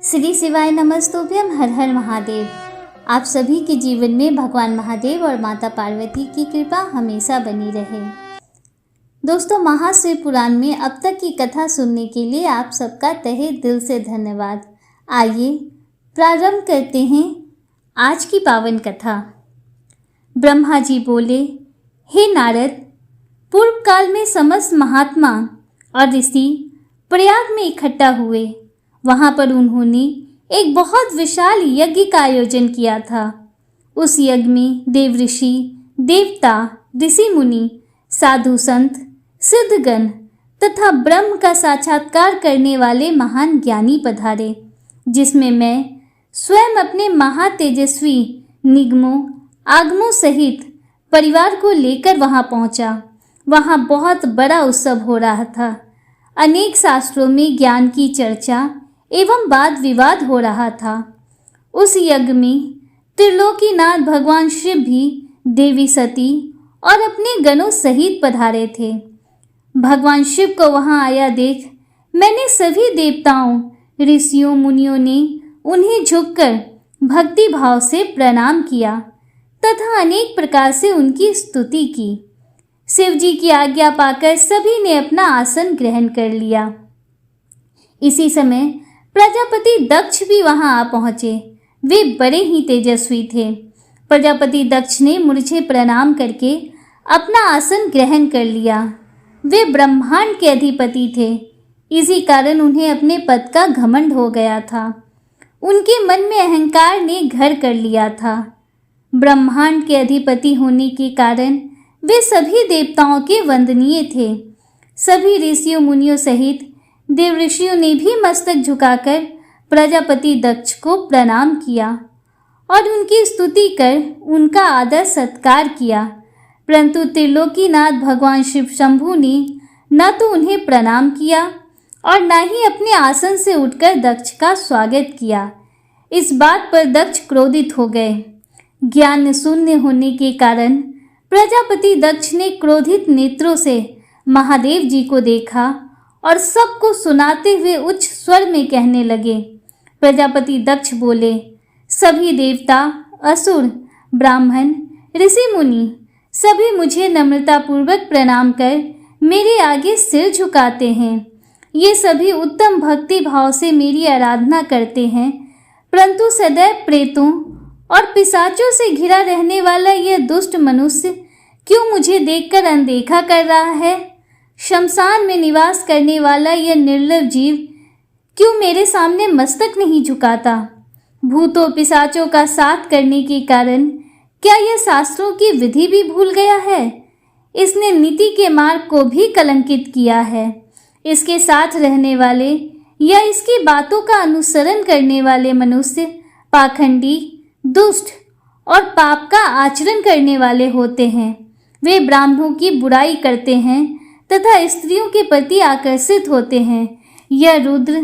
श्री शिवाय नमस्तुभ्यम। हर हर महादेव। आप सभी के जीवन में भगवान महादेव और माता पार्वती की कृपा हमेशा बनी रहे। दोस्तों, महाशिव पुराण में अब तक की कथा सुनने के लिए आप सबका तहे दिल से धन्यवाद। आइए प्रारंभ करते हैं आज की पावन कथा। ब्रह्मा जी बोले, हे नारद, पूर्व काल में समस्त महात्मा और ऋषि प्रयाग में इकट्ठा हुए। वहां पर उन्होंने एक बहुत विशाल यज्ञ का आयोजन किया था। उस यज्ञ में देव ऋषि, देवता, ऋषि मुनि, साधु संत, सिद्धगण तथा ब्रह्म का साक्षात्कार करने वाले महान ज्ञानी पधारे, जिसमें मैं स्वयं अपने महातेजस्वी निगमों आगमों सहित परिवार को लेकर वहां पहुंचा। वहां बहुत बड़ा उत्सव हो रहा था। अनेक शास्त्रों में ज्ञान की चर्चा एवं वाद विवाद हो रहा था। उस यज्ञ में त्रिलोकीनाथ भगवान शिव भी देवी सती और अपने गणों सहित पधारे थे। भगवान शिव को वहां आया देख मैंने सभी देवताओं, ऋषियों, मुनियों ने उन्हें झुककर भक्ति भाव से प्रणाम किया तथा अनेक प्रकार से उनकी स्तुति की। शिव जी की आज्ञा पाकर सभी ने अपना आसन ग्रहण कर लिया। इसी समय प्रजापति दक्ष भी वहां आ पहुंचे। वे बड़े ही तेजस्वी थे। प्रजापति दक्ष ने मुझे प्रणाम करके अपना आसन ग्रहण कर लिया। वे ब्रह्मांड के अधिपति थे, इसी कारण उन्हें अपने पद का घमंड हो गया था। उनके मन में अहंकार ने घर कर लिया था। ब्रह्मांड के अधिपति होने के कारण वे सभी देवताओं के वंदनीय थे। सभी ऋषियों मुनियों सहित देव ऋषियों ने भी मस्तक झुकाकर प्रजापति दक्ष को प्रणाम किया और उनकी स्तुति कर उनका आदर सत्कार किया। परंतु त्रिलोकीनाथ भगवान शिव शंभु ने न तो उन्हें प्रणाम किया और न ही अपने आसन से उठकर दक्ष का स्वागत किया। इस बात पर दक्ष क्रोधित हो गए। ज्ञान शून्य होने के कारण प्रजापति दक्ष ने क्रोधित नेत्रों से महादेव जी को देखा और सबको सुनाते हुए उच्च स्वर में कहने लगे। प्रजापति दक्ष बोले, सभी देवता, असुर, ब्राह्मण, ऋषि मुनि सभी मुझे नम्रतापूर्वक प्रणाम कर मेरे आगे सिर झुकाते हैं। ये सभी उत्तम भक्ति भाव से मेरी आराधना करते हैं, परंतु सदैव प्रेतों और पिशाचों से घिरा रहने वाला यह दुष्ट मनुष्य क्यों मुझे देखकर अनदेखा कर रहा है? शमशान में निवास करने वाला यह निर्लभ जीव क्यों मेरे सामने मस्तक नहीं झुकाता? भूतों पिशाचों का साथ करने के कारण क्या यह शास्त्रों की विधि भी भूल गया है? इसने नीति के मार्ग को भी कलंकित किया है। इसके साथ रहने वाले या इसकी बातों का अनुसरण करने वाले मनुष्य पाखंडी, दुष्ट और पाप का आचरण करने वाले होते हैं। वे ब्राह्मणों की बुराई करते हैं तथा स्त्रियों के प्रति आकर्षित होते हैं। यह रुद्र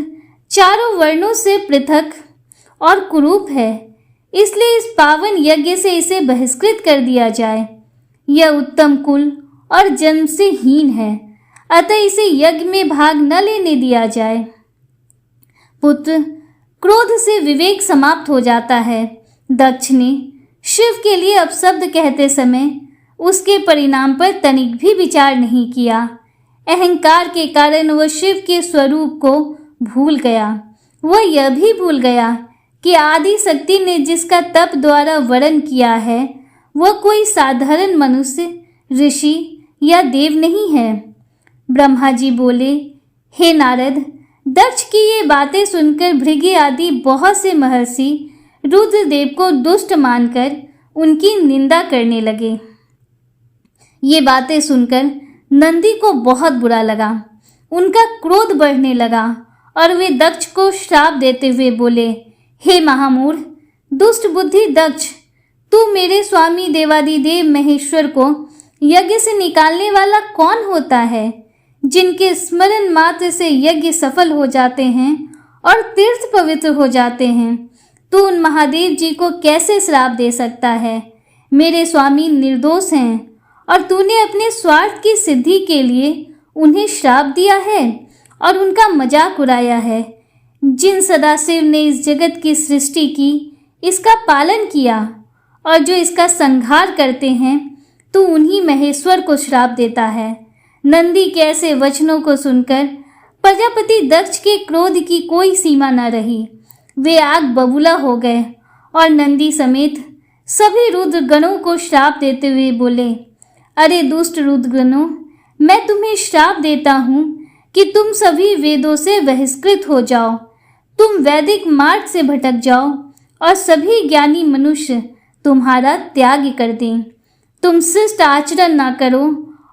चारों वर्णों से पृथक और कुरूप है, इसलिए इस पावन यज्ञ से इसे बहिष्कृत कर दिया जाए। यह उत्तम कुल और जन्म से हीन है, अतः इसे यज्ञ में भाग न लेने दिया जाए। पुत्र, क्रोध से विवेक समाप्त हो जाता है। दक्ष ने शिव के लिए अपशब्द कहते समय उसके परिणाम पर तनिक भी विचार नहीं किया। अहंकार के कारण वह शिव के स्वरूप को भूल गया। वह यह भी भूल गया कि आदि शक्ति ने जिसका तप द्वारा वर्ण किया है वह कोई साधारण मनुष्य, ऋषि या देव नहीं है। ब्रह्मा जी बोले, हे नारद, दक्ष की ये बातें सुनकर भृगु आदि बहुत से महर्षि रुद्रदेव को दुष्ट मानकर उनकी निंदा करने लगे। ये बातें सुनकर नंदी को बहुत बुरा लगा। उनका क्रोध बढ़ने लगा और वे दक्ष को श्राप देते हुए बोले, हे महामूढ़, दुष्ट बुद्धि दक्ष, तू मेरे स्वामी देवादिदेव महेश्वर को यज्ञ से निकालने वाला कौन होता है? जिनके स्मरण मात्र से यज्ञ सफल हो जाते हैं और तीर्थ पवित्र हो जाते हैं, तू उन महादेव जी को कैसे श्राप दे सकता है? मेरे स्वामी निर्दोष हैं और तूने अपने स्वार्थ की सिद्धि के लिए उन्हें श्राप दिया है और उनका मजाक उड़ाया है। जिन सदाशिव ने इस जगत की सृष्टि की, इसका पालन किया और जो इसका संहार करते हैं, तू उन्हीं महेश्वर को श्राप देता है। नंदी के ऐसे वचनों को सुनकर प्रजापति दक्ष के क्रोध की कोई सीमा न रही। वे आग बबूला हो गए और नंदी समेत सभी रुद्रगणों को श्राप देते हुए बोले, अरे दुष्ट रुद्रगणों, मैं तुम्हें श्राप देता हूँ कि तुम सभी वेदों से बहिष्कृत हो जाओ, तुम वैदिक मार्ग से भटक जाओ और सभी ज्ञानी मनुष्य तुम्हारा त्याग कर दें। तुम शिष्ट आचरण ना करो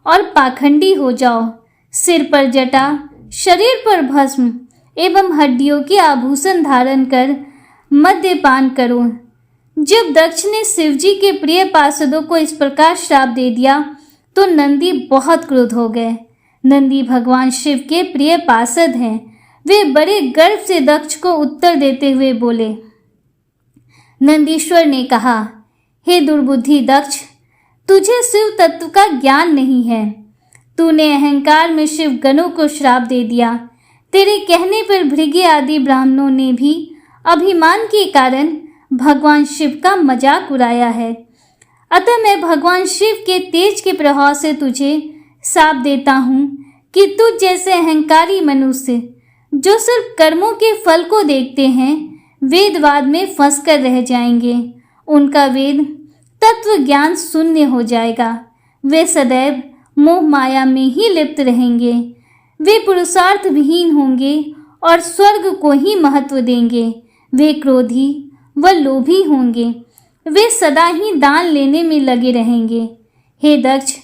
और पाखंडी हो जाओ। सिर पर जटा, शरीर पर भस्म एवं हड्डियों के आभूषण धारण कर मद्यपान करो। जब दक्ष ने शिवजी के प्रिय पार्षदों को इस प्रकार श्राप दे दिया तो नंदी बहुत क्रुद्ध हो गए। नंदी भगवान शिव के प्रिय पार्षद हैं। वे बड़े गर्व से दक्ष को उत्तर देते हुए बोले। नंदीश्वर ने कहा, हे दुर्बुद्धि दक्ष, तुझे शिव तत्व का ज्ञान नहीं है। तूने अहंकार में शिव गणों को श्राप दे दिया। तेरे कहने पर भृगु आदि ब्राह्मणों ने भी अभिमान के कारण भगवान शिव का मजाक उड़ाया है। अतः मैं भगवान शिव के तेज के प्रभाव से तुझे शाप देता हूँ कि तुझ जैसे अहंकारी मनुष्य जो सिर्फ कर्मों के फल को देखते हैं, वेदवाद में फंसकर रह जाएंगे। उनका वेद तत्व ज्ञान शून्य हो जाएगा। वे सदैव मोह माया में ही लिप्त रहेंगे। वे पुरुषार्थ विहीन होंगे और स्वर्ग को ही महत्व देंगे। वे क्रोधी व लोभी होंगे। वे सदा ही दान लेने में लगे रहेंगे। हे दक्ष,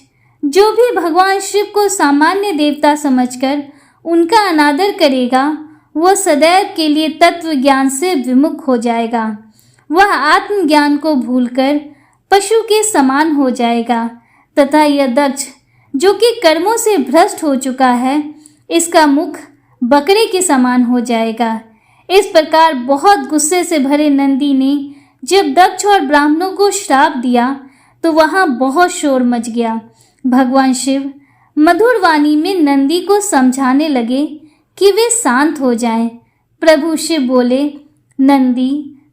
जो भी भगवान शिव को सामान्य देवता समझकर उनका अनादर करेगा, वह सदैव के लिए तत्व ज्ञान से विमुख हो जाएगा। वह आत्मज्ञान को भूलकर पशु के समान हो जाएगा तथा यह दक्ष जो कि कर्मों से भ्रष्ट हो चुका है, इसका मुख बकरे के समान हो जाएगा। इस प्रकार बहुत गुस्से से भरे नंदी ने जब दक्ष और ब्राह्मणों को श्राप दिया तो वहां बहुत शोर मच गया। भगवान शिव मधुर वाणी में नंदी को समझाने लगे कि वे शांत हो जाएं। प्रभु शिव बोले, नंदी,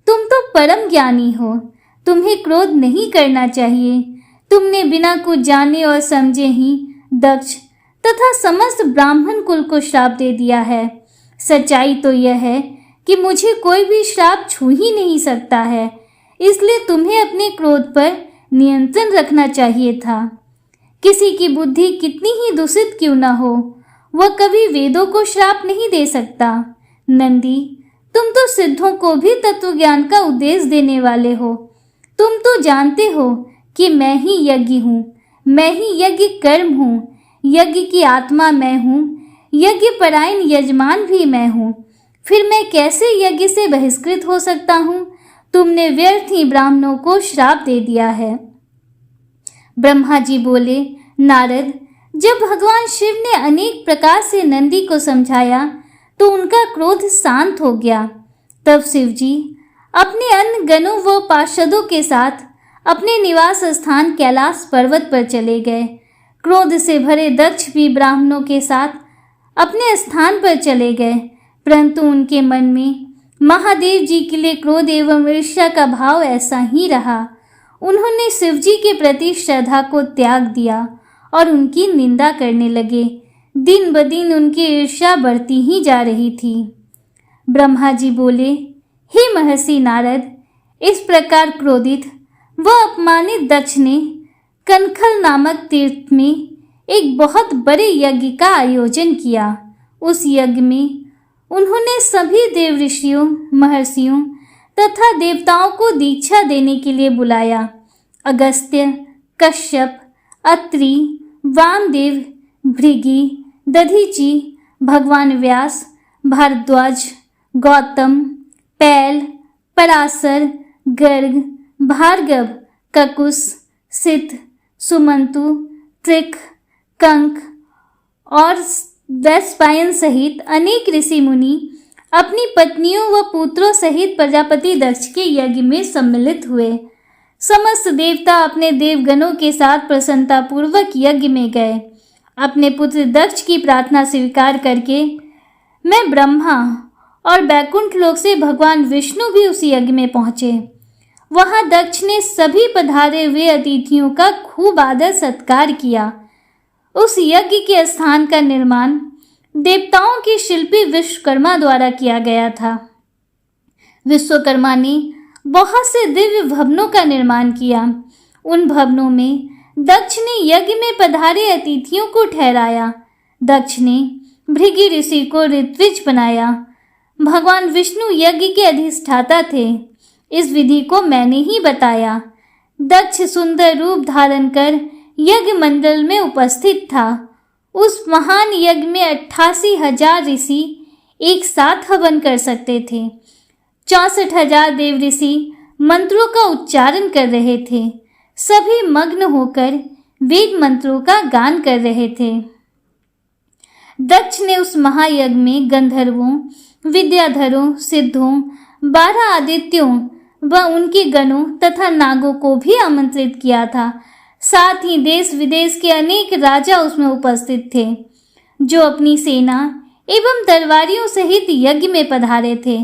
तुम तो परम ज्ञानी हो, तुम्हें क्रोध नहीं करना चाहिए। तुमने बिना कुछ जाने और समझे ही दक्ष तथा समस्त ब्राह्मण कुल को श्राप दे दिया है। सच्चाई तो यह है कि मुझे कोई भी श्राप छू ही नहीं सकता है, इसलिए तुम्हें अपने क्रोध पर नियंत्रण रखना चाहिए था। किसी की बुद्धि कितनी ही दूषित क्यों न हो, वह कभी वेदों को श्राप नहीं दे सकता। नंदी, तुम तो सिद्धों को भी तत्व ज्ञान का उपदेश देने वाले हो। तुम तो जानते हो कि मैं ही यज्ञ हूँ, मैं ही यज्ञ कर्म हूँ, यज्ञ की आत्मा मैं हूँ, यज्ञ परायण यजमान भी मैं हूँ। फिर मैं कैसे यज्ञ से बहिष्कृत हो सकता हूँ? तुमने व्यर्थ ही ब्राह्मणों को श्राप दे दिया है। ब्रह्मा जी बोले, नारद, जब भगवान शिव ने अनेक प्रकार से नंदी को समझाया तो उनका क्रोध शांत हो गया। तब शिव जी अपने अन्य गणों व पार्षदों के साथ अपने निवास स्थान कैलाश पर्वत पर चले गए। क्रोध से भरे दक्ष भी ब्राह्मणों के साथ अपने स्थान पर चले गए, परंतु उनके मन में महादेव जी के लिए क्रोध एवं ईर्ष्या का भाव ऐसा ही रहा। उन्होंने शिव जी के प्रति श्रद्धा को त्याग दिया और उनकी निंदा करने लगे। दिन ब दिन उनकी ईर्ष्या बढ़ती ही जा रही थी। ब्रह्मा जी बोले, हे महर्षि नारद, इस प्रकार क्रोधित व अपमानित दक्ष ने कनखल नामक तीर्थ में एक बहुत बड़े यज्ञ का आयोजन किया। उस यज्ञ में उन्होंने सभी देव ऋषियों, महर्षियों तथा देवताओं को दीक्षा देने के लिए बुलाया। अगस्त्य, कश्यप, अत्रि, वामदेव, भृगु, दधीचि, भगवान व्यास, भारद्वाज, गौतम, पैल, पराशर, गर्ग, भार्गव, ककुस, सिद्ध, सुमंतु, त्रिक, कंक और वैशंपायन सहित अनेक ऋषि मुनि अपनी पत्नियों व पुत्रों सहित प्रजापति दक्ष के यज्ञ में सम्मिलित हुए। समस्त देवता अपने देवगणों के साथ प्रसन्नता पूर्वक यज्ञ में गए। अपने पुत्र दक्ष की प्रार्थना स्वीकार करके मैं ब्रह्मा और बैकुंठ लोक से भगवान विष्णु भी उस यज्ञ में पहुंचे। वहां दक्ष ने सभी पधारे हुए अतिथियों का खूब आदर सत्कार किया। उस यज्ञ के स्थान का निर्माण देवताओं के शिल्पी विश्वकर्मा द्वारा किया गया था। विश्वकर्मा ने बहुत से दिव्य भवनों का निर्माण किया। उन भवनों में दक्ष ने यज्ञ में पधारे अतिथियों को ठहराया। दक्ष ने भृगु ऋषि को ऋत्विज बनाया। भगवान विष्णु यज्ञ के अधिष्ठाता थे। इस विधि को मैंने ही बताया। दक्ष सुंदर रूप धारण कर यज्ञ मंडल में उपस्थित था। उस महान यज्ञ में 88,000 ऋषि एक साथ हवन कर सकते थे। 64,000 देव ऋषि मंत्रों का उच्चारण कर रहे थे। सभी मग्न होकर वेद मंत्रों का गान कर रहे थे। दक्ष ने उस महायज्ञ में गंधर्वों, विद्याधरों, सिद्धों, 12 आदित्यों व उनके गणों तथा नागों को भी आमंत्रित किया था। साथ ही देश विदेश के अनेक राजा उसमें उपस्थित थे, जो अपनी सेना एवं तलवारियों सहित यज्ञ में पधारे थे।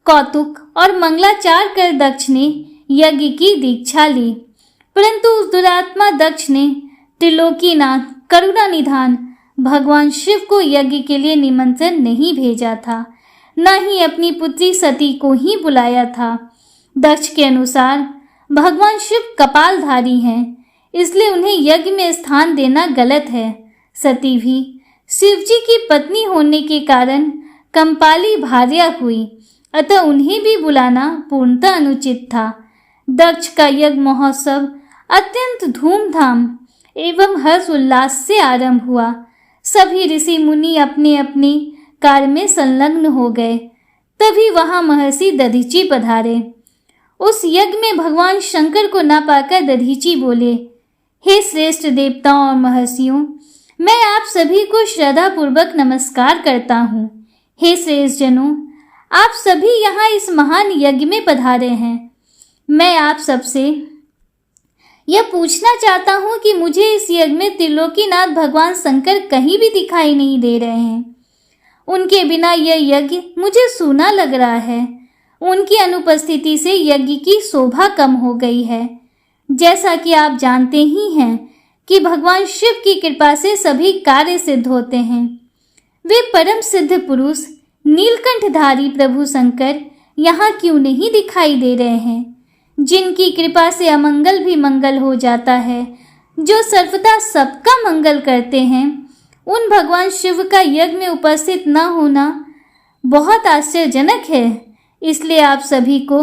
कौतुक और मंगलाचार कर दक्ष ने यज्ञ की दीक्षा ली, परंतु उस दुरात्मा दक्ष ने त्रिलोकीनाथ, करुणा निधान भगवान शिव को यज्ञ के लिए निमंत्रण नहीं भेजा था, न ही अपनी पुत्री सती को ही बुलाया था। दक्ष के अनुसार भगवान शिव कपालधारी हैं, इसलिए उन्हें यज्ञ में स्थान देना गलत है। सती भी शिव जी की पत्नी होने के कारण कंपाली भार्या हुई, अतः उन्हें भी बुलाना पूर्णतः अनुचित था। दक्ष का यज्ञ महोत्सव अत्यंत धूमधाम एवं हर्ष उल्लास से आरंभ हुआ। सभी ऋषि मुनि अपने अपने कार्य में संलग्न हो गए। तभी वहां महर्षि दधीचि पधारे। उस यज्ञ में भगवान शंकर को न पाकर दधीचि बोले, हे श्रेष्ठ देवताओं और महर्षियों, मैं आप सभी को श्रद्धा पूर्वक नमस्कार करता हूँ। हे श्रेष्ठ जनों, आप सभी यहाँ इस महान यज्ञ में पधारे हैं। मैं आप सबसे यह पूछना चाहता हूँ कि मुझे इस यज्ञ में त्रिलोकीनाथ भगवान शंकर कहीं भी दिखाई नहीं दे रहे हैं। उनके बिना यह यज्ञ मुझे सूना लग रहा है। उनकी अनुपस्थिति से यज्ञ की शोभा कम हो गई है। जैसा कि आप जानते ही हैं कि भगवान शिव की कृपा से सभी कार्य सिद्ध होते हैं। वे परम सिद्ध पुरुष नीलकंठधारी प्रभु शंकर यहाँ क्यों नहीं दिखाई दे रहे हैं, जिनकी कृपा से अमंगल भी मंगल हो जाता है, जो सर्वदा सबका मंगल करते हैं। उन भगवान शिव का यज्ञ में उपस्थित न होना बहुत आश्चर्यजनक है। इसलिए आप सभी को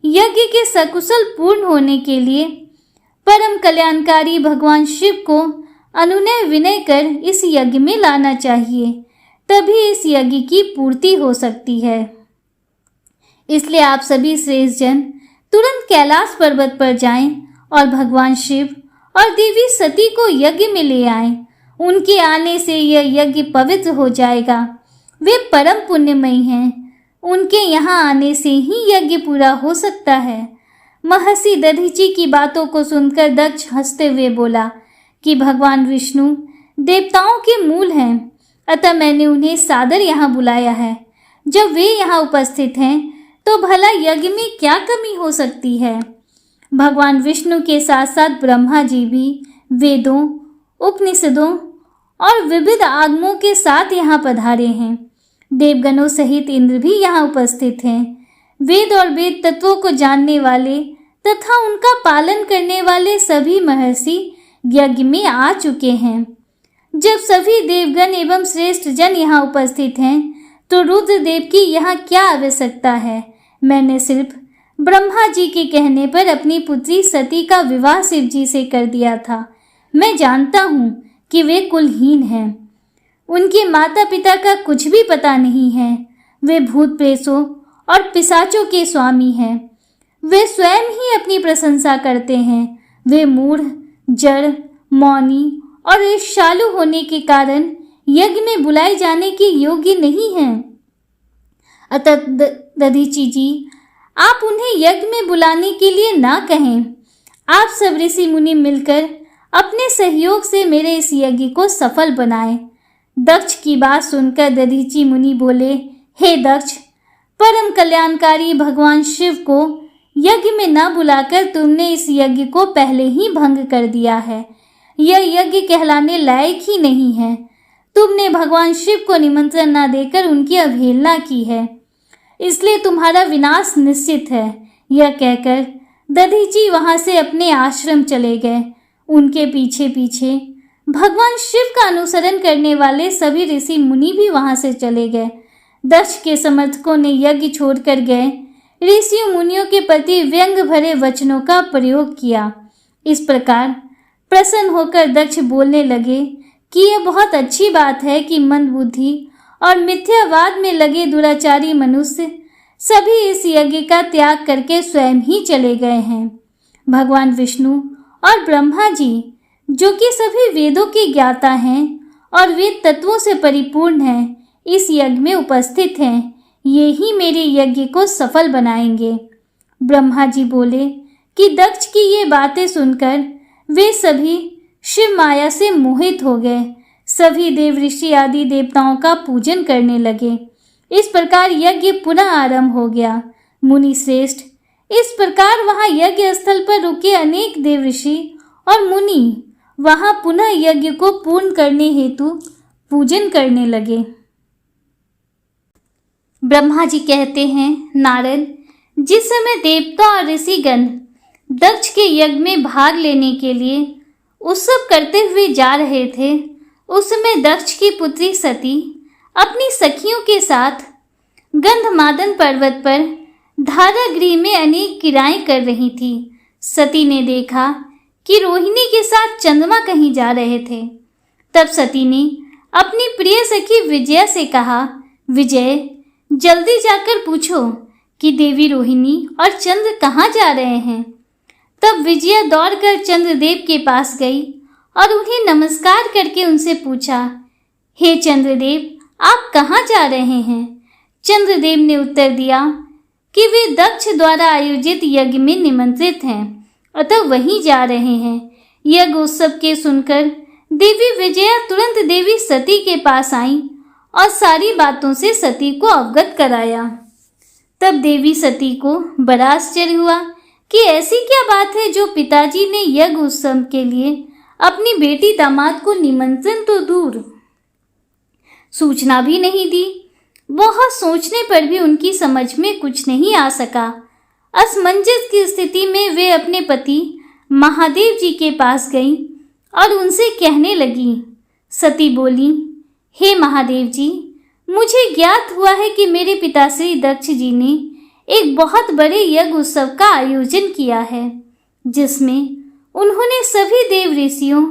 यज्ञ के सकुशल पूर्ण होने के लिए परम कल्याणकारी भगवान शिव को अनुनय विनय कर इस यज्ञ में लाना चाहिए, तभी इस यज्ञ की पूर्ति हो सकती है। इसलिए आप सभी श्रेष्ठ जन तुरंत कैलाश पर्वत पर जाएं और भगवान शिव और देवी सती को यज्ञ में ले आएं। उनके आने से यह यज्ञ पवित्र हो जाएगा। वे परम पुण्यमयी हैं। उनके यहाँ आने से ही यज्ञ पूरा हो सकता है। महर्षि दधीचि की बातों को सुनकर दक्ष हंसते हुए बोला कि भगवान विष्णु देवताओं के मूल हैं, अतः मैंने उन्हें सादर यहाँ बुलाया है। जब वे यहाँ उपस्थित हैं तो भला यज्ञ में क्या कमी हो सकती है। भगवान विष्णु के साथ साथ ब्रह्मा जी भी वेदों, उपनिषदों और विविध आगमों के साथ यहाँ पधारे हैं। देवगणों सहित इंद्र भी यहाँ उपस्थित हैं। वेद और वेद तत्वों को जानने वाले तथा उनका पालन करने वाले सभी महर्षि यज्ञ में आ चुके हैं। जब सभी देवगण एवं श्रेष्ठ जन यहाँ उपस्थित हैं तो रुद्रदेव की यहाँ क्या आवश्यकता है। मैंने सिर्फ ब्रह्मा जी के कहने पर अपनी पुत्री सती का विवाह शिव जी से कर दिया था। मैं जानता हूँ कि वे कुलहीन हैं। उनके माता पिता का कुछ भी पता नहीं है। वे भूत प्रेतों और पिशाचों के स्वामी हैं। वे स्वयं ही अपनी प्रशंसा करते हैं। वे मूढ़, जड़, मौनी और ईर्ष्यालु होने के कारण यज्ञ में बुलाए जाने के योग्य नहीं हैं। अतः दधीचि जी, आप उन्हें यज्ञ में बुलाने के लिए ना कहें। आप सब ऋषि मुनि मिलकर अपने सहयोग से मेरे इस यज्ञ को सफल बनाएं। दक्ष की बात सुनकर दधीचि मुनि बोले, हे दक्ष, परम कल्याणकारी भगवान शिव को यज्ञ में न बुलाकर तुमने इस यज्ञ को पहले ही भंग कर दिया है। यह यज्ञ कहलाने लायक ही नहीं है। तुमने भगवान शिव को निमंत्रण न देकर उनकी अवहेलना की है, इसलिए तुम्हारा विनाश निश्चित है। यह कहकर दधीची वहां से अपने आश्रम चले गए। उनके पीछे पीछे भगवान शिव का अनुसरण करने वाले सभी ऋषि मुनि भी वहां से चले गए। दक्ष के समर्थकों ने यज्ञ छोड़कर गए ऋषि मुनियों के प्रति व्यंग भरे वचनों का प्रयोग किया। इस प्रकार प्रसन्न होकर दक्ष बोलने लगे कि यह बहुत अच्छी बात है कि मंदबुद्धि और मिथ्यावाद में लगे दुराचारी मनुष्य सभी इस यज्ञ का त्याग करके स्वयं ही चले गए हैं। भगवान विष्णु और ब्रह्मा जी, जो कि सभी वेदों के ज्ञाता हैं और वेद तत्वों से परिपूर्ण हैं, इस यज्ञ में उपस्थित हैं। ये ही मेरे यज्ञ को सफल बनाएंगे। ब्रह्मा जी बोले कि दक्ष की ये बातें सुनकर वे सभी शिव माया से मोहित हो गए। सभी देव ऋषि आदि देवताओं का पूजन करने लगे। इस प्रकार यज्ञ पुनः आरंभ हो गया। मुनि श्रेष्ठ, इस प्रकार वहां यज्ञ स्थल पर रुके अनेक देव ऋषि और मुनि वहां पुनः यज्ञ को पूर्ण करने हेतु पूजन करने लगे। ब्रह्मा जी कहते हैं, नारद, जिस समय देवता और ऋषिगण दक्ष के यज्ञ में भाग लेने के लिए उत्सव करते हुए जा रहे थे, उस समय दक्ष की पुत्री सती अपनी सखियों के साथ गंधमादन पर्वत पर धारागृह में अनेक क्रियाएं कर रही थी। सती ने देखा कि रोहिणी के साथ चंद्रमा कहीं जा रहे थे। तब सती ने अपनी प्रिय सखी विजया से कहा, विजय, जल्दी जाकर पूछो कि देवी रोहिणी और चंद्र कहाँ जा रहे हैं। तब विजया दौड़कर चंद्रदेव के पास गई और उन्हें नमस्कार करके उनसे पूछा, हे चंद्रदेव, आप कहाँ जा रहे हैं। चंद्रदेव ने उत्तर दिया कि वे दक्ष द्वारा आयोजित यज्ञ में निमंत्रित हैं, अतः वहीं जा रहे हैं। यज्ञ उत्सव के सुनकर देवी विजया तुरंत देवी सती के पास आई और सारी बातों से सती को अवगत कराया। तब देवी सती को बड़ा आश्चर्य हुआ कि ऐसी क्या बात है जो पिताजी ने यज्ञ उत्सव के लिए अपनी बेटी दामाद को निमंत्रण तो दूर सूचना भी नहीं दी। बहुत सोचने पर भी उनकी समझ में कुछ नहीं आ सका। असमंजस की स्थिति में वे अपने पति महादेव जी के पास गई और उनसे कहने लगी। सती बोली, हे महादेव जी, मुझे ज्ञात हुआ है कि मेरे पिताश्री दक्ष जी ने एक बहुत बड़े यज्ञ उत्सव का आयोजन किया है, जिसमें उन्होंने सभी देव ऋषियों,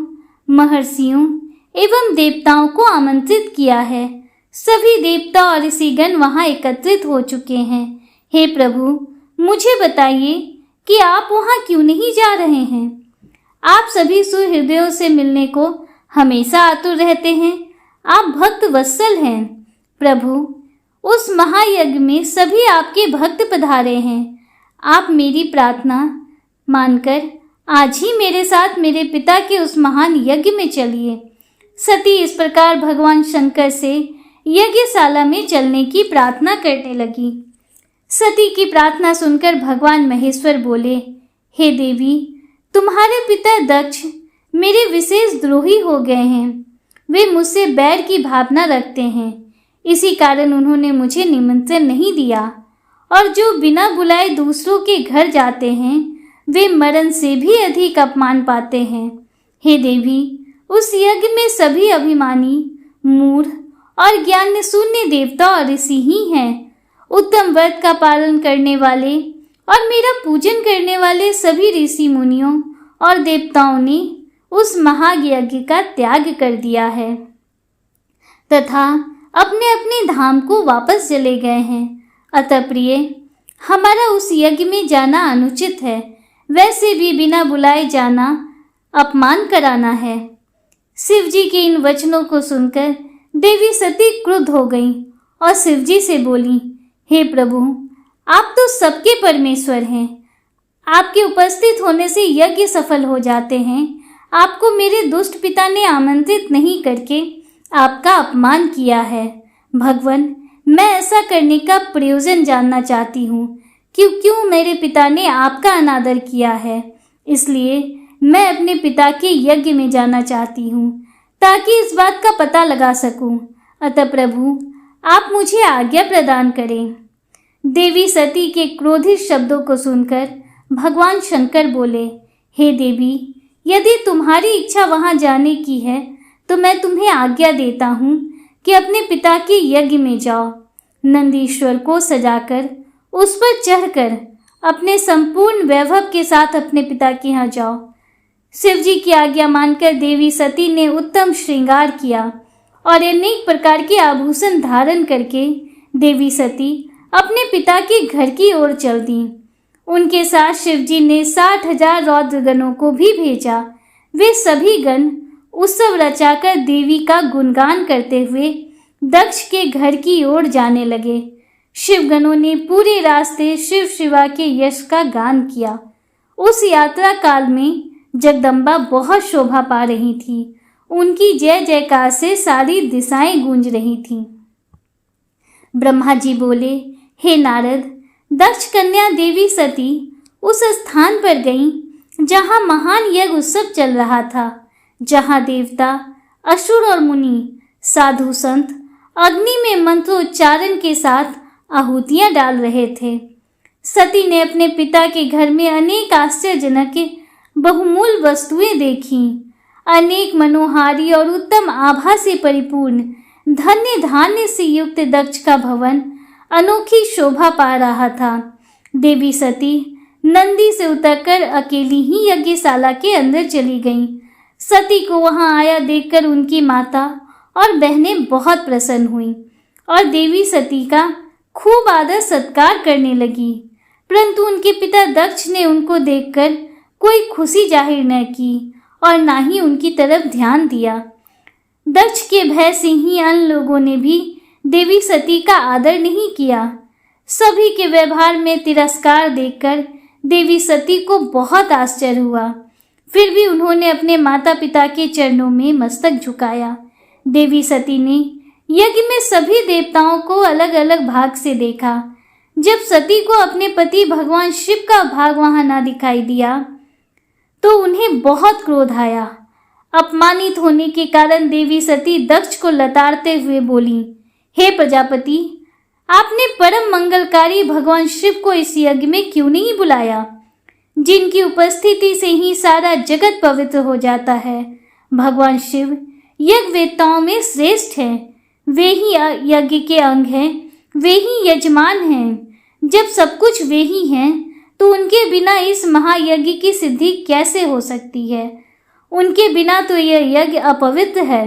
महर्षियों एवं देवताओं को आमंत्रित किया है। सभी देवता और ऋषिगण वहां एकत्रित हो चुके हैं। हे प्रभु, मुझे बताइए कि आप वहां क्यों नहीं जा रहे हैं। आप सभी सुहृदयों से मिलने को हमेशा आतुर रहते हैं। आप भक्त वत्सल हैं। प्रभु, उस महायज्ञ में सभी आपके भक्त पधारे हैं। आप मेरी प्रार्थना मानकर आज ही मेरे साथ मेरे पिता के उस महान यज्ञ में चलिए। सती इस प्रकार भगवान शंकर से यज्ञशाला में चलने की प्रार्थना करने लगी। सती की प्रार्थना सुनकर भगवान महेश्वर बोले, हे देवी, तुम्हारे पिता दक्ष मेरे विशेष द्रोही हो गए हैं। वे मुझसे बैर की भावना रखते हैं, इसी कारण उन्होंने मुझे निमंत्रण नहीं दिया। और जो बिना बुलाए दूसरों के घर जाते हैं, वे मरण से भी अधिक अपमान पाते हैं। हे देवी, उस यज्ञ में सभी अभिमानी, मूढ़ और ज्ञान शून्य देवता और ऋषि ही हैं। उत्तम व्रत का पालन करने वाले और मेरा पूजन करने वाले सभी ऋषि मुनियों और देवताओं ने उस महायज्ञ का त्याग कर दिया है तथा अपने अपने धाम को वापस चले गए हैं। अतः प्रिय, हमारा उस यज्ञ में जाना अनुचित है। वैसे भी बिना बुलाए जाना अपमान कराना है। शिव जी के इन वचनों को सुनकर देवी सती क्रुद्ध हो गई और शिव जी से बोली, हे प्रभु, आप तो सबके परमेश्वर हैं। आपके उपस्थित होने से यज्ञ सफल हो जाते हैं। आपको मेरे दुष्ट पिता ने आमंत्रित नहीं करके आपका अपमान किया है। भगवान, मैं ऐसा करने का प्रयोजन जानना चाहती हूँ। क्यों मेरे पिता ने आपका अनादर किया है, इसलिए मैं अपने पिता के यज्ञ में जाना चाहती हूँ ताकि इस बात का पता लगा सकूं। अतः प्रभु, आप मुझे आज्ञा प्रदान करें। देवी सती के क्रोधित शब्दों को सुनकर भगवान शंकर बोले, हे देवी, यदि तुम्हारी इच्छा वहां जाने की है तो मैं तुम्हें आज्ञा देता हूँ कि अपने पिता के यज्ञ में जाओ। नंदीश्वर को सजाकर उस पर चढ़कर अपने संपूर्ण वैभव के साथ अपने पिता के यहाँ जाओ। शिव जी की आज्ञा मानकर देवी सती ने उत्तम श्रृंगार किया और अनेक प्रकार के आभूषण धारण करके देवी सती अपने पिता के घर की ओर चल दी। उनके साथ शिव जी ने 60,000 रौद्रगणों को भी भेजा। वे सभी गण उत्सव रचाकर देवी का गुणगान करते हुए दक्ष के घर की ओर जाने लगे। शिवगणों ने पूरे रास्ते शिव शिवा के यश का गान किया। उस यात्रा काल में जगदम्बा बहुत शोभा पा रही थी। उनकी जय जयकार से सारी दिशाएं गूंज रही थीं। ब्रह्मा जी बोले, हे नारद, दक्ष कन्या देवी सती उस स्थान पर गईं जहां महान यज्ञ उत्सव चल रहा था, जहां देवता, असुर और मुनि, साधु संत अग्नि में मंत्रोच्चारण के साथ आहुतियां डाल रहे थे। सती ने अपने पिता के घर में अनेक आश्चर्यजनक बहुमूल्य वस्तुएं देखीं। अनेक मनोहारी और उत्तम आभा से परिपूर्ण धन्य धान्य से युक्त दक्ष का भवन अनोखी शोभा पा रहा था। देवी सती नंदी से उतरकर अकेली ही यज्ञशाला के अंदर चली गईं। सती को वहां आया देखकर उनकी माता और बहनें बहुत प्रसन्न हुईं और देवी सती का खूब आदर सत्कार करने लगी। परंतु उनके पिता दक्ष ने उनको देखकर कोई खुशी जाहिर न की और ना ही उनकी तरफ ध्यान दिया। दक्ष के भय से ही अन्य लोगों ने भी देवी सती का आदर नहीं किया। सभी के व्यवहार में तिरस्कार देखकर देवी सती को बहुत आश्चर्य हुआ। फिर भी उन्होंने अपने माता पिता के चरणों में मस्तक झुकाया। देवी सती ने यज्ञ में सभी देवताओं को अलग अलग भाग से देखा। जब सती को अपने पति भगवान शिव का भाग वहां ना दिखाई दिया तो उन्हें बहुत क्रोध आया। अपमानित होने के कारण देवी सती दक्ष को लताड़ते हुए बोली, हे प्रजापति, आपने परम मंगलकारी भगवान शिव को इस यज्ञ में क्यों नहीं बुलाया, जिनकी उपस्थिति से ही सारा जगत पवित्र हो जाता है। भगवान शिव यज्ञ वेत्ताओं में श्रेष्ठ हैं। वे ही यज्ञ के अंग हैं, वे ही यजमान हैं। जब सब कुछ वे ही हैं तो उनके बिना इस महायज्ञ की सिद्धि कैसे हो सकती है। उनके बिना तो यह यज्ञ अपवित्र है।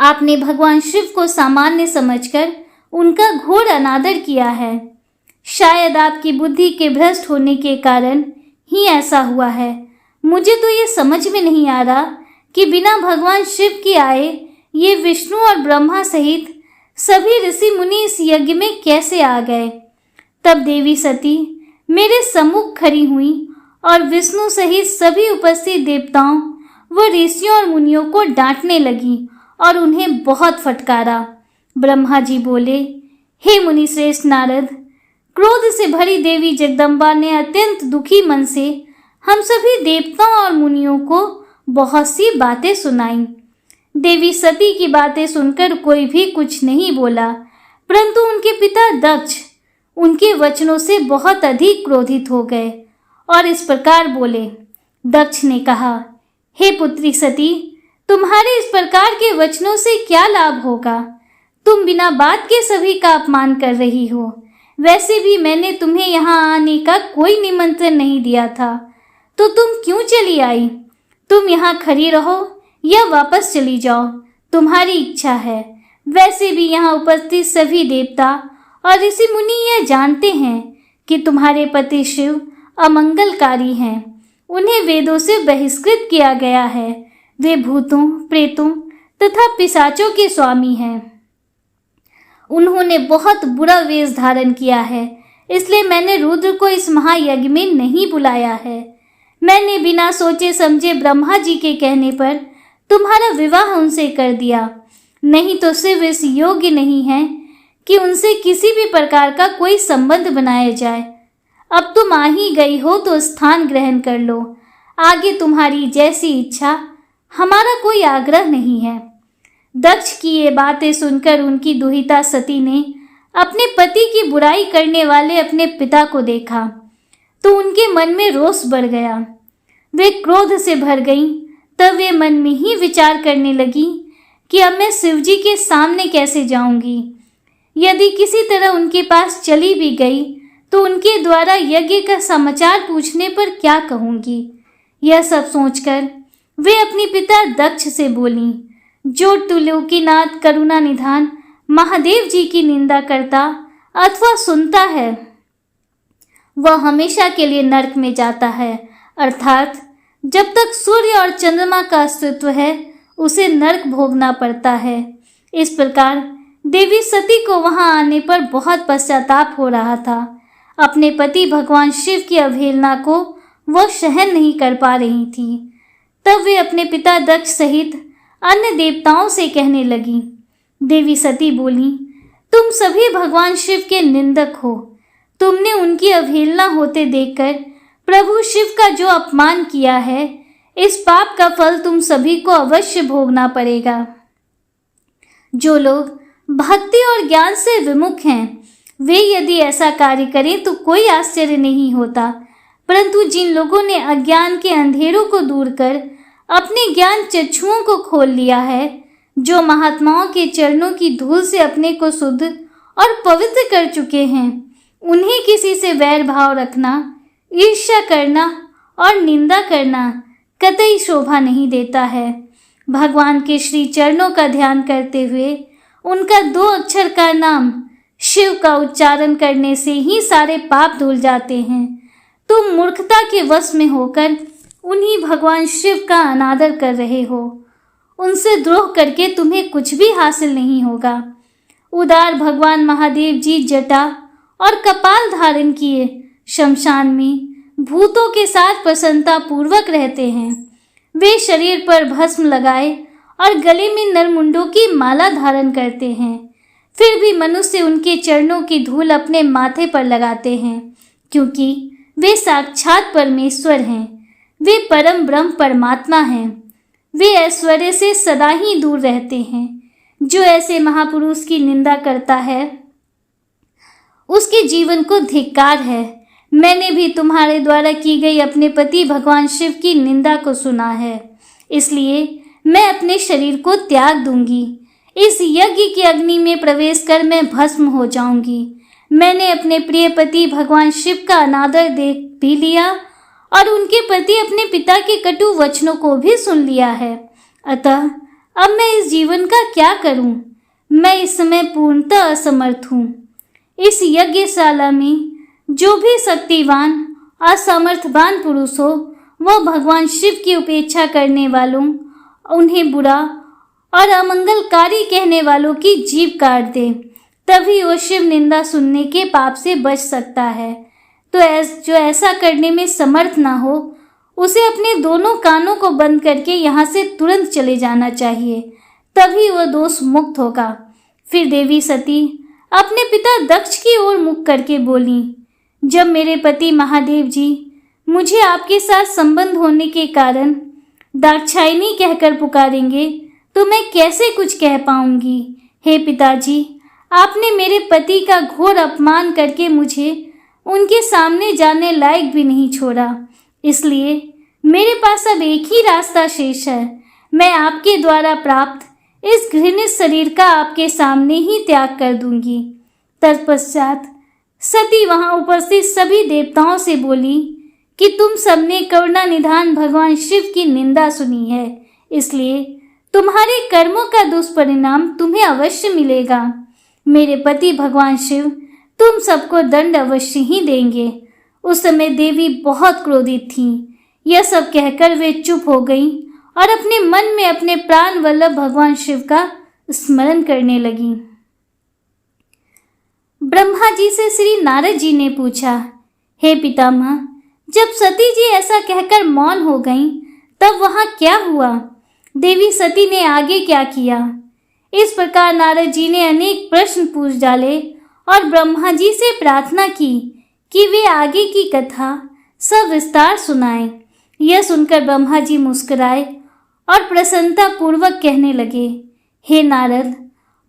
आपने भगवान शिव को सामान्य समझकर उनका घोर अनादर किया है। शायद आपकी बुद्धि के भ्रष्ट होने के कारण ही ऐसा हुआ है। मुझे तो ये समझ में नहीं आ रहा कि बिना भगवान शिव के आए ये विष्णु और ब्रह्मा सहित सभी ऋषि मुनि इस यज्ञ में कैसे आ गए। तब देवी सती मेरे सम्मुख खड़ी हुई और विष्णु सहित सभी उपस्थित देवताओं व ऋषियों और मुनियों को डांटने लगी और उन्हें बहुत फटकारा। ब्रह्मा जी बोले, हे मुनि श्रेष्ठ नारद, क्रोध से भरी देवी जगदम्बा ने अत्यंत दुखी मन से हम सभी देवताओं और मुनियों को बहुत सी बातें सुनाई। देवी सती की बातें सुनकर कोई भी कुछ नहीं बोला, परंतु उनके पिता दक्ष उनके वचनों से बहुत अधिक क्रोधित हो गए और इस प्रकार बोले। दक्ष ने कहा, हे पुत्री सती, तुम्हारे इस प्रकार के वचनों से क्या लाभ होगा। तुम बिना बात के सभी का अपमान कर रही हो। वैसे भी मैंने तुम्हें यहाँ आने का कोई निमंत्रण नहीं दिया था, तो तुम क्यों चली आई। तुम यहाँ खड़ी रहो या वापस चली जाओ, तुम्हारी इच्छा है। वैसे भी यहाँ उपस्थित सभी देवता और ऋषि मुनि यह जानते हैं कि तुम्हारे पति शिव अमंगलकारी हैं। उन्हें वेदों से बहिष्कृत किया गया है। वे भूतों, प्रेतों तथा पिशाचों के स्वामी हैं। उन्होंने बहुत बुरा वेश धारण किया है, इसलिए मैंने रुद्र को इस महायज्ञ में नहीं बुलाया है। मैंने बिना सोचे समझे ब्रह्मा जी के कहने पर तुम्हारा विवाह उनसे कर दिया। नहीं तो शिव इस योग्य नहीं है कि उनसे किसी भी प्रकार का कोई संबंध बनाया जाए। अब तुम आ ही गई हो तो स्थान ग्रहण कर लो। आगे तुम्हारी जैसी इच्छा, हमारा कोई आग्रह नहीं है। दक्ष की ये बातें सुनकर उनकी दुहिता सती ने अपने पति की बुराई करने वाले अपने पिता को देखा तो उनके मन में रोष बढ़ गया। वे क्रोध से भर गईं। तब वे मन में ही विचार करने लगी कि अब मैं शिवजी के सामने कैसे जाऊंगी। यदि किसी तरह उनके पास चली भी गई तो उनके द्वारा यज्ञ का समाचार पूछने पर क्या कहूंगी। यह सब सोचकर वे अपने पिता दक्ष से बोलीं, जो त्रिलोकीनाथ करुणा निधान महादेव जी की निंदा करता अथवा सुनता है वह हमेशा के लिए नरक में जाता है, अर्थात जब तक सूर्य और चंद्रमा का अस्तित्व है उसे नरक भोगना पड़ता है। इस प्रकार देवी सती को वहां आने पर बहुत पश्चाताप हो रहा था। अपने पति भगवान शिव की अवहेलना को वह सहन नहीं कर पा रही थी। तब वे अपने पिता दक्ष सहित अन्य देवताओं से कहने लगी। देवी सती बोली, तुम सभी भगवान शिव के निंदक हो। तुमने उनकी अवहेलना होते देखकर प्रभु शिव का जो अपमान किया है, इस पाप का फल तुम सभी को अवश्य भोगना पड़ेगा। जो लोग भक्ति और ज्ञान से विमुख हैं, वे यदि ऐसा कार्य करें तो कोई आश्चर्य नहीं होता, परंतु जिन लोगों ने अज्ञान के अंधेरों को दूर कर अपने ज्ञान चक्षुओं को खोल लिया है, जो महात्माओं के चरणों की धूल से अपने को शुद्ध और पवित्र कर चुके हैं, उन्हें किसी से वैर भाव रखना, ईर्ष्या करना और निंदा करना कतई शोभा नहीं देता है। भगवान के श्री चरणों का ध्यान करते हुए उनका 2 अक्षर का नाम शिव का उच्चारण करने से ही सारे पाप धुल जाते हैं। तुम मूर्खता के वश में होकर उन्हीं भगवान शिव का अनादर कर रहे हो। उनसे द्रोह करके तुम्हें कुछ भी हासिल नहीं होगा। उदार भगवान महादेव जी जटा और कपाल धारण किए शमशान में भूतों के साथ प्रसन्नता पूर्वक रहते हैं। वे शरीर पर भस्म लगाए और गले में नरमुंडों की माला धारण करते हैं। फिर भी मनुष्य उनके चरणों की धूल अपने माथे पर लगाते हैं, क्योंकि वे साक्षात परमेश्वर हैं। वे परम ब्रह्म परमात्मा हैं। वे ऐश्वर्य से सदा ही दूर रहते हैं। जो ऐसे महापुरुष की निंदा करता है उसके जीवन को धिक्कार है। मैंने भी तुम्हारे द्वारा की गई अपने पति भगवान शिव की निंदा को सुना है, इसलिए मैं अपने शरीर को त्याग दूंगी। इस यज्ञ की अग्नि में प्रवेश कर मैं भस्म हो जाऊंगी। मैंने अपने प्रिय पति भगवान शिव का अनादर देख भी लिया और उनके प्रति अपने पिता के कटु वचनों को भी सुन लिया है। अतः अब मैं इस जीवन का क्या करूं? मैं इस समय पूर्णतः असमर्थ हूं। इस यज्ञशाला में जो भी शक्तिवान असमर्थवान पुरुष हो, वह भगवान शिव की उपेक्षा करने वालों, उन्हें बुरा और अमंगलकारी कहने वालों की जीभ काट दे, तभी वह शिव निंदा सुनने के पाप से बच सकता है। तो जो ऐसा करने में समर्थ ना हो, उसे अपने दोनों कानों को बंद करके यहाँ से तुरंत चले जाना चाहिए, तभी वह दोष मुक्त होगा। फिर देवी सती अपने पिता दक्ष की ओर मुख करके बोली, जब मेरे पति महादेव जी मुझे आपके साथ संबंध होने के कारण दाक्षायणी कहकर पुकारेंगे तो मैं कैसे कुछ कह पाऊंगी। हे पिताजी, आपने मेरे पति का घोर अपमान करके मुझे उनके सामने जाने लायक भी नहीं छोड़ा, इसलिए मेरे पास अब एक ही रास्ता शेष है। मैं आपके द्वारा प्राप्त इस घृणित शरीर का आपके सामने ही त्याग कर दूंगी। तत्पश्चात सती वहां उपस्थित सभी देवताओं से बोली कि तुम सबने करुणा निधान भगवान शिव की निंदा सुनी है, इसलिए तुम्हारे कर्मों का दुष्परिणाम तुम्हें अवश्य मिलेगा। मेरे पति भगवान शिव तुम सबको दंड अवश्य ही देंगे। उस समय देवी बहुत क्रोधित थीं। यह सब कहकर वे चुप हो गईं और अपने मन में अपने प्राण वल्लभ भगवान शिव का स्मरण करने लगीं। ब्रह्मा जी से श्री नारद जी ने पूछा, हे पितामह, जब सती जी ऐसा कहकर मौन हो गईं, तब वहां क्या हुआ? देवी सती ने आगे क्या किया? इस प्रकार नारद जी ने अनेक प्रश्न पूछ डाले और ब्रह्मा जी से प्रार्थना की कि वे आगे की कथा सविस्तार सुनाएं। यह सुनकर ब्रह्मा जी मुस्कुराए और प्रसन्नता पूर्वक कहने लगे, हे नारद,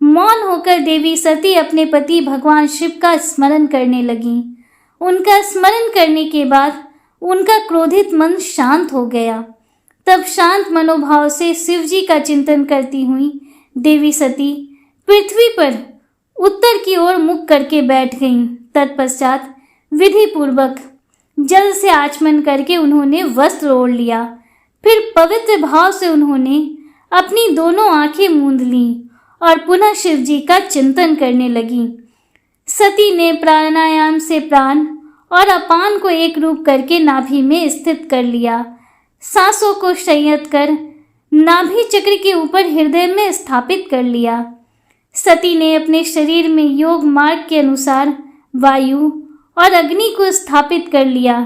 मौन होकर देवी सती अपने पति भगवान शिव का स्मरण करने लगीं। उनका स्मरण करने के बाद उनका क्रोधित मन शांत हो गया। तब शांत मनोभाव से शिव जी का चिंतन करती हुई देवी सती पृथ्वी पर उत्तर की ओर मुख करके बैठ गईं। तत्पश्चात विधि पूर्वक जल से आचमन करके उन्होंने वस्त्र ओढ़ लिया। फिर पवित्र भाव से उन्होंने अपनी दोनों आंखें मूंद लीं और पुनः शिव जी का चिंतन करने लगीं। सती ने प्राणायाम से प्राण और अपान को एक रूप करके नाभि में स्थित कर लिया। सांसों को संयत कर नाभि चक्र के ऊपर हृदय में स्थापित कर लिया। सती ने अपने शरीर में योग मार्ग के अनुसार वायु और अग्नि को स्थापित कर लिया।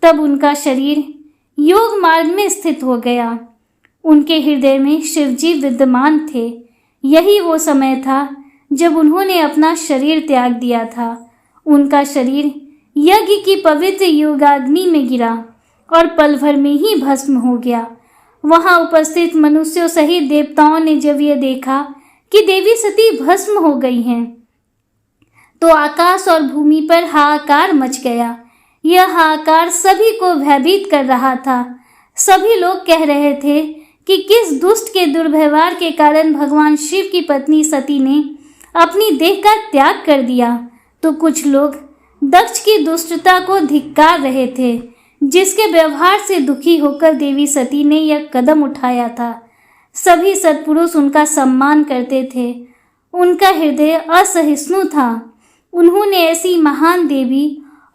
तब उनका शरीर योग मार्ग में स्थित हो गया। उनके हृदय में शिवजी विद्यमान थे। यही वो समय था जब उन्होंने अपना शरीर त्याग दिया था। उनका शरीर यज्ञ की पवित्र योगाग्नि में गिरा और पल भर में ही भस्म हो गया। वहां उपस्थित मनुष्यों सहित देवताओं ने जब यह देखा कि देवी सती भस्म हो गई हैं, तो आकाश और भूमि पर हाहाकार मच गया। यह हाहाकार सभी को भयभीत कर रहा था। सभी लोग कह रहे थे कि किस दुष्ट के दुर्व्यवहार के कारण भगवान शिव की पत्नी सती ने अपनी देह का त्याग कर दिया। तो कुछ लोग दक्ष की दुष्टता को धिक्कार रहे थे, जिसके व्यवहार से दुखी होकर देवी सती ने यह कदम उठाया था। सभी सत्पुरुष उनका सम्मान करते थे। उनका हृदय असहिष्णु था। उन्होंने ऐसी महान देवी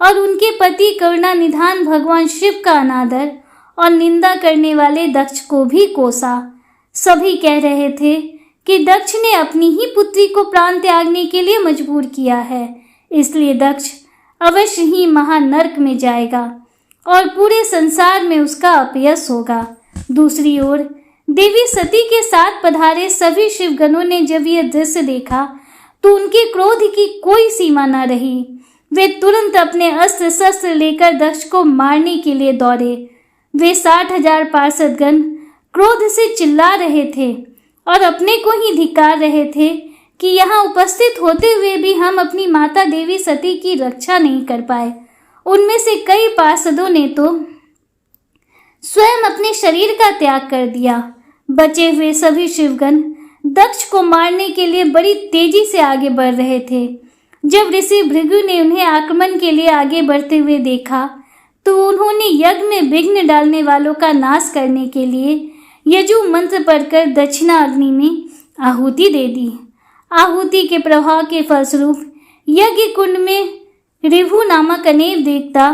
और उनके पति करुणा निधान भगवान शिव का अनादर और निंदा करने वाले दक्ष को भी कोसा। सभी कह रहे थे कि दक्ष ने अपनी ही पुत्री को प्राण त्यागने के लिए मजबूर किया है, इसलिए दक्ष अवश्य ही महानर्क में जाएगा और पूरे संसार में उसका अपयश होगा। दूसरी ओर देवी सती के साथ पधारे सभी शिवगणों ने जब यह दृश्य देखा तो उनके क्रोध की कोई सीमा न रही। वे तुरंत अपने अस्त्र शस्त्र लेकर दक्ष को मारने के लिए दौड़े। वे 60,000 पार्षदगण क्रोध से चिल्ला रहे थे और अपने को ही धिक्कार रहे थे कि यहाँ उपस्थित होते हुए भी हम अपनी माता देवी सती की रक्षा नहीं कर पाए। उनमें से कई पार्षदों ने तो स्वयं अपने शरीर का त्याग कर दिया। बचे हुए सभी शिवगण दक्ष को मारने के लिए बड़ी तेजी से आगे बढ़ रहे थे। जब ऋषि भृगु ने उन्हें आक्रमण के लिए आगे बढ़ते हुए देखा तो उन्होंने यज्ञ में विघ्न डालने वालों का नाश करने के लिए यजु मंत्र पढ़कर दक्षिणा अग्नि में आहुति दे दी। आहुति के प्रभाव के फलस्वरूप यज्ञ कुंड में ऋभु नामक अनेक देवता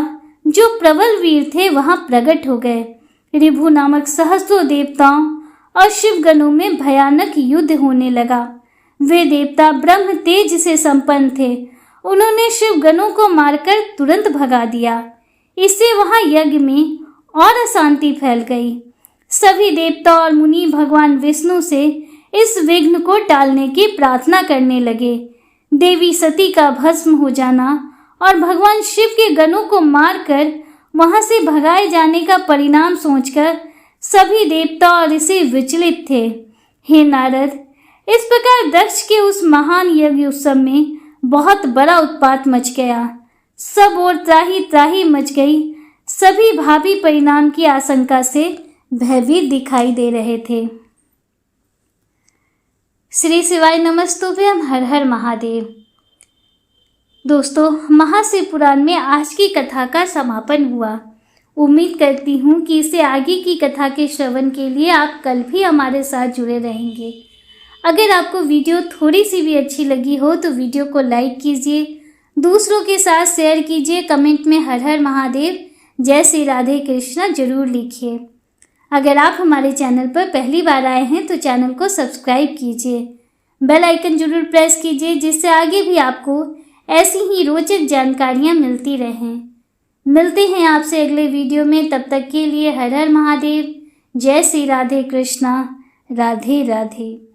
जो प्रबल वीर थे वहां प्रकट हो गए। ऋभु नामक सहस्त्रों देवताओं और शिवगणों में भयानक युद्ध होने लगा। वे देवता ब्रह्म तेज से संपन्न थे। उन्होंने शिवगणों को मारकर तुरंत भगा दिया। इससे वहां यज्ञ में और अशांति फैल गई। सभी देवता और मुनि भगवान विष्णु से इस विघ्न को टालने की प्रार्थना करने लगे। देवी सती का भस्म हो जाना और भगवान शिव के गणों को मारकर वहां से भगाए जाने का परिणाम सोचकर सभी देवता और ऋषि विचलित थे। हे नारद, इस प्रकार दक्ष के उस महान यज्ञ उत्सव में बहुत बड़ा उत्पात मच गया। सब ओर त्राही त्राही मच गई। सभी भावी परिणाम की आशंका से भयभीत दिखाई दे रहे थे। श्री शिवाय नमस्तुभ्यम। हर हर महादेव। दोस्तों, महाशिव पुराण में आज की कथा का समापन हुआ। उम्मीद करती हूँ कि इससे आगे की कथा के श्रवण के लिए आप कल भी हमारे साथ जुड़े रहेंगे। अगर आपको वीडियो थोड़ी सी भी अच्छी लगी हो तो वीडियो को लाइक कीजिए, दूसरों के साथ शेयर कीजिए, कमेंट में हर हर महादेव, जय श्री राधे कृष्णा जरूर लिखिए। अगर आप हमारे चैनल पर पहली बार आए हैं तो चैनल को सब्सक्राइब कीजिए, बेल आइकन जरूर प्रेस कीजिए, जिससे आगे भी आपको ऐसी ही रोचक जानकारियाँ मिलती रहें। मिलते हैं आपसे अगले वीडियो में। तब तक के लिए हर हर महादेव, जय श्री राधे कृष्णा, राधे राधे।